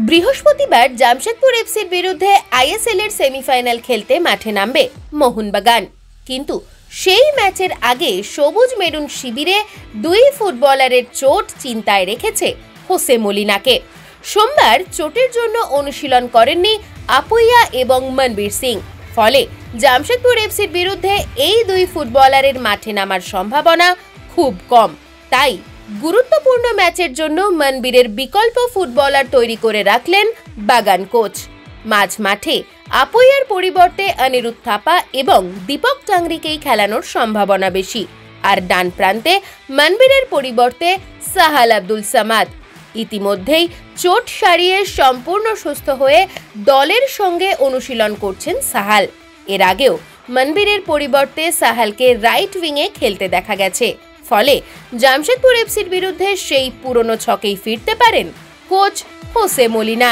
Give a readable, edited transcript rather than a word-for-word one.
বৃহস্পতিবার জামশেদপুর এফসির বিরুদ্ধে আইএসএল এর সেমিফাইনাল খেলতে মাঠে নামবে মোহনবাগান। কিন্তু সেই ম্যাচের আগে সবুজ মেরুন শিবিরে দুই ফুটবলারের চোট চিন্তায় রেখেছে হোসে মলিনাকে। সোমবার চোটের জন্য অনুশীলন করেননি আপুইয়া এবং মনবীর সিং। ফলে জামশেদপুর এফসির বিরুদ্ধে এই দুই ফুটবলারের মাঠে নামার সম্ভাবনা খুব কম। তাই গুরুত্বপূর্ণ ম্যাচের জন্য মনবীরের বিকল্প ফুটবলার তৈরি করে রাখলেন বাগান কোচ। মাঝ মাঠে আপুইয়ার পরিবর্তে অনিরুদ্ধ থাপা এবং দীপক টাংরিকেই খেলানোর সম্ভাবনা বেশি, আর ডান প্রান্তে মনবীরের পরিবর্তে সাহাল আব্দুল সামাদ। ইতিমধ্যেই চোট সারিয়ে সম্পূর্ণ সুস্থ হয়ে দলের সঙ্গে অনুশীলন করছেন সাহাল। এর আগেও মনবীরের পরিবর্তে সাহালকে রাইট উইংয়ে খেলতে দেখা গেছে। ফলে জামশেদপুর এফসির বিরুদ্ধে সেই পুরনো ছকেই ফিরতে পারেন কোচ হোসে মলিনা।